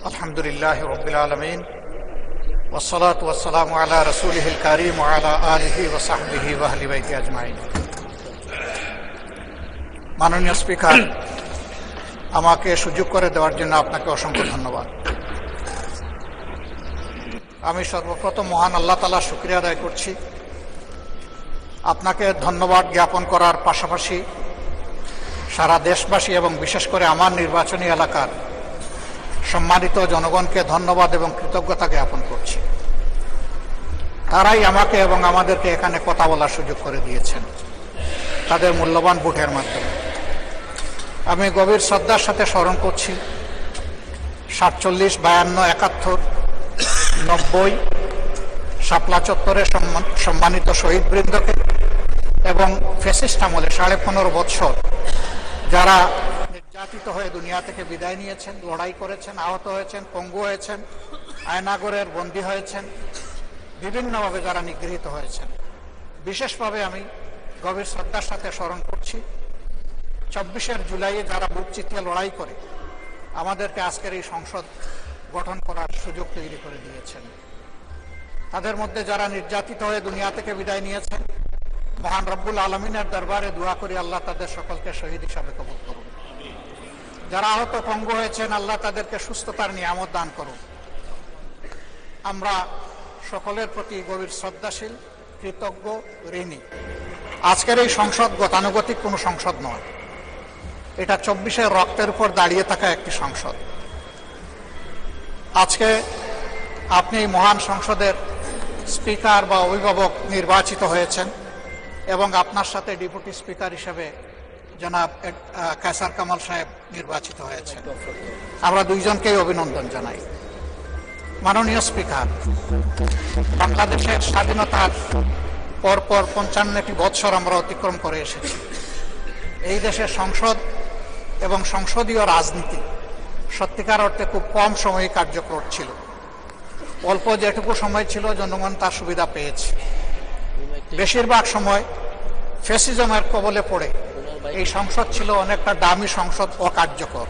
আলহামদুলিল্লাহি রাব্বিল আলামিন ওয়াসসালাতু ওয়াসসালামু আলা রাসূলিহিল কারীম ওয়া আলা আলিহি ওয়া সাহবিহি ওয়া আহলি বাইতি আজমাইন। মাননীয় স্পিকার, আমাকে সুযোগ করে দেওয়ার জন্য আপনাকে অসংখ্য ধন্যবাদ। আমি সর্বপ্রথম মহান আল্লাহ তাআলার শুকরিয়া আদায় করছি। আপনাকে ধন্যবাদ জ্ঞাপন করার পাশাপাশি সারা দেশবাসী এবং বিশেষ করে আমার নির্বাচনী এলাকার সম্মানিত জনগণকে ধন্যবাদ এবং কৃতজ্ঞতা জ্ঞাপন করছি। তারাই আমাকে এবং আমাদেরকে এখানে কথা বলার সুযোগ করে দিয়েছেন তাদের মূল্যবান ভোটের মাধ্যমে। আমি গভীর শ্রদ্ধার সাথে স্মরণ করছি 47, 52, 71, 90 শাপলা চত্বরে সম্মানিত শহীদবৃন্দকে এবং ফ্যাসিস্ট আমলে 15.5 বছর যারা নির্যাতিত হয়ে দুনিয়া থেকে বিদায় নিয়েছেন, লড়াই করেছেন, আহত হয়েছেন, পঙ্গু হয়েছেন, আয়নাগরের বন্দী হয়েছেন, বিভিন্নভাবে যারা নিগৃহীত হয়েছেন, বিশেষভাবে আমি গভীর শ্রদ্ধার সাথে স্মরণ করছি 24 জুলাইয়ে যারা বুক চিতিয়ে লড়াই করে আমাদেরকে আজকের এই সংসদ গঠন করার সুযোগ তৈরি করে দিয়েছেন। তাদের মধ্যে যারা নির্যাতিত হয়ে দুনিয়া থেকে বিদায় নিয়েছেন, মহান রব্বুল আলমিনের দরবারে দোয়া করি আল্লাহ তাদের সকলকে শহীদ হিসাবে কবুল করুন। যারা আহত পঙ্গু হয়েছেন, আল্লাহ তাদেরকে সুস্থতার নিয়ামত দান করুন। আমরা সকলের প্রতি গভীর শ্রদ্ধাশীল, কৃতজ্ঞ, ঋণী। আজকের এই সংসদ গতানুগতিক কোনো সংসদ নয়, এটা 24 রক্তের উপর দাঁড়িয়ে থাকা একটি সংসদ। আজকে আপনি এই মহান সংসদের স্পিকার বা অভিভাবক নির্বাচিত হয়েছেন এবং আপনার সাথে ডেপুটি স্পিকার হিসেবে জনাব কায়সার কামাল সাহেব নির্বাচিত হয়েছেন। আমরা দুইজনকেই অভিনন্দন জানাই। মাননীয় স্পিকার, বাংলাদেশের স্বাধীনতার পরপর 55টি বৎসর আমরা অতিক্রম করে এসেছি। এই দেশের সংসদ এবং সংসদীয় রাজনীতি সত্যিকার অর্থে খুব কম সময়ে কার্যকর ছিল। অল্প যেটুকু সময় ছিল জনগণ তার সুবিধা পেয়েছে। বেশিরভাগ সময় ফ্যাসিজমের কবলে পড়ে এই সংসদ ছিল অনেকটা দামি সংসদ, অকার্যকর।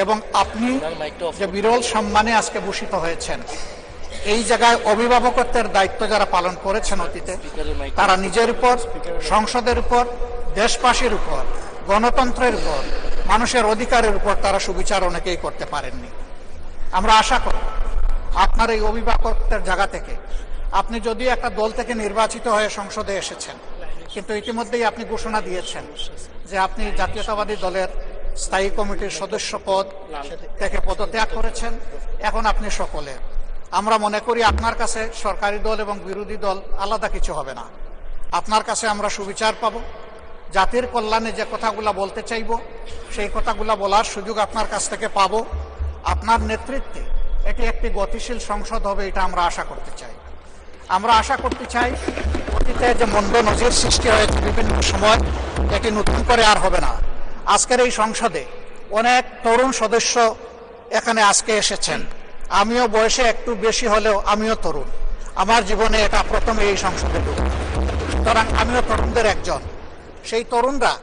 এবং আপনি যে বিরল সম্মানে আজকে ভূষিত হয়েছেন, এই জায়গায় অভিভাবকত্বের দায়িত্ব যারা পালন করেছেন অতীতে, তারা নিজের উপর, সংসদের উপর, দেশবাসীর উপর, গণতন্ত্রের উপর, মানুষের অধিকারের উপর তারা সুবিচার অনেকেই করতে পারেননি। আমরা আশা করি আপনার এই অভিভাবকত্বের জায়গা থেকে, আপনি যদিও একটা দল থেকে নির্বাচিত হয়ে সংসদে এসেছেন, কিন্তু ইতিমধ্যেই আপনি ঘোষণা দিয়েছেন যে আপনি জাতীয়তাবাদী দলের স্থায়ী কমিটির সদস্য পদ থেকে পদত্যাগ করেছেন। এখন আপনি সকলে, আমরা মনে করি আপনার কাছে সরকারি দল এবং বিরোধী দল আলাদা কিছু হবে না। আপনার কাছে আমরা সুবিচার পাব, জাতির কল্যাণে যে কথাগুলো বলতে চাইব সেই কথাগুলো বলার সুযোগ আপনার কাছ থেকে পাব। আপনার নেতৃত্বে এটি একটি গতিশীল সংসদ হবে, এটা আমরা আশা করতে চাই। আমরা আশা করতে চাই অতীতে যে মন্দ নজির সৃষ্টি হয়েছে বিভিন্ন সময়, এটি নতুন করে আর হবে না। আজকের এই সংসদে অনেক তরুণ সদস্য এখানে আজকে এসেছেন। আমিও বয়সে একটু বেশি হলেও আমিও তরুণ। আমার জীবনে এটা প্রথম এই সংসদে ঢুকে, সুতরাং আমিও তরুণদের একজন। সেই তরুণরা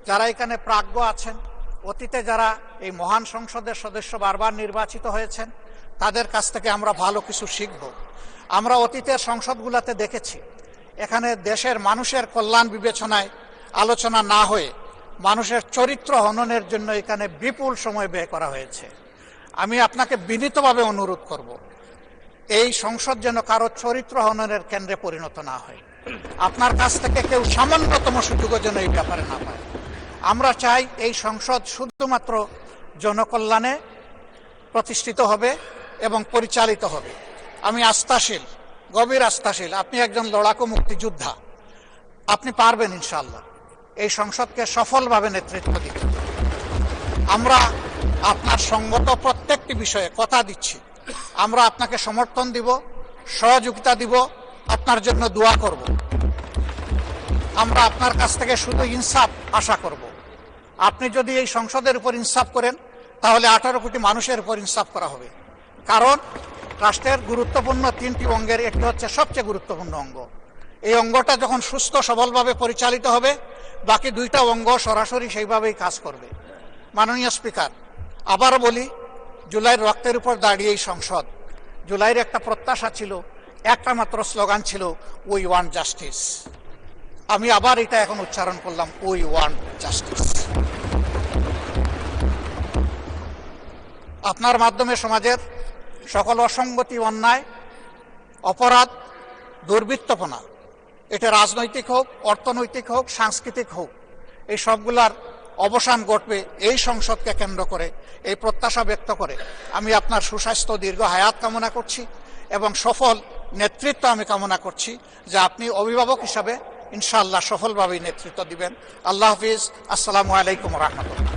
যারা এখানে প্রাজ্ঞ আছেন, অতীতে যারা এই মহান সংসদের সদস্য বারবার নির্বাচিত হয়েছেন, তাদের কাছ থেকে আমরা ভালো কিছু শিখব। আমরা অতীতের সংসদগুলোতে দেখেছি এখানে দেশের মানুষের কল্যাণ বিবেচনায় আলোচনা না হয়ে মানুষের চরিত্র হননের জন্য এখানে বিপুল সময় ব্যয় করা হয়েছে। আমি আপনাকে বিনীতভাবে অনুরোধ করব, এই সংসদ যেন কারো চরিত্র হননের কেন্দ্রে পরিণত না হয়। আপনার কাছ থেকে কেউ সামান্যতম সুযোগও যেন এই ব্যাপারে না পায়। আমরা চাই এই সংসদ শুধুমাত্র জনকল্যাণে প্রতিষ্ঠিত হবে এবং পরিচালিত হবে। আমি আস্থাশীল, গভীর আস্থাশীল, আপনি একজন লড়াকু মুক্তিযোদ্ধা, আপনি পারবেন ইনশাআল্লাহ এই সংসদকে সফলভাবে নেতৃত্ব দিতে। আমরা আপনার সঙ্গত প্রত্যেকটি বিষয়ে কথা দিচ্ছি, আমরা আপনাকে সমর্থন দিব, সহযোগিতা দিব, আপনার জন্য দোয়া করব। আমরা আপনার কাছ থেকে শুধু ইনসাফ আশা করব। আপনি যদি এই সংসদের উপর ইনসাফ করেন, তাহলে 18 কোটি মানুষের উপর ইনসাফ করা হবে। কারণ রাষ্ট্রের গুরুত্বপূর্ণ 3টি অঙ্গের একটি হচ্ছে সবচেয়ে গুরুত্বপূর্ণ অঙ্গ। এই অঙ্গটা যখন সুস্থ সবলভাবে পরিচালিত হবে, বাকি 2টা অঙ্গ সরাসরি সেইভাবেই কাজ করবে। মাননীয় স্পিকার, আবারও বলি, জুলাইয়ের রক্তের উপর দাঁড়িয়ে এই সংসদ। জুলাইয়ের একটা প্রত্যাশা ছিল, একটা মাত্র স্লোগান ছিল, উই ওয়ান্ট জাস্টিস। আমি আবার এটা এখন উচ্চারণ করলাম, উই ওয়ান্ট জাস্টিস। আপনার মাধ্যমে সমাজের সকল অসঙ্গতি, অন্যায়, অপরাধ, দুর্বৃত্তপনা, এটা রাজনৈতিক হোক, অর্থনৈতিক হোক, সাংস্কৃতিক হোক, এই সবগুলার অবসান ঘটবে এই সংসদকে কেন্দ্র করে। এই প্রত্যাশা ব্যক্ত করে আমি আপনার সুস্বাস্থ্য, দীর্ঘ হায়াত কামনা করছি এবং সফল নেতৃত্ব আমি কামনা করছি, যে আপনি অভিভাবক হিসাবে ইনশাআল্লাহ সফলভাবেই নেতৃত্ব দিবেন। আল্লাহ হাফিজ। আসসালামু আলাইকুম রহমতুল্লাহ।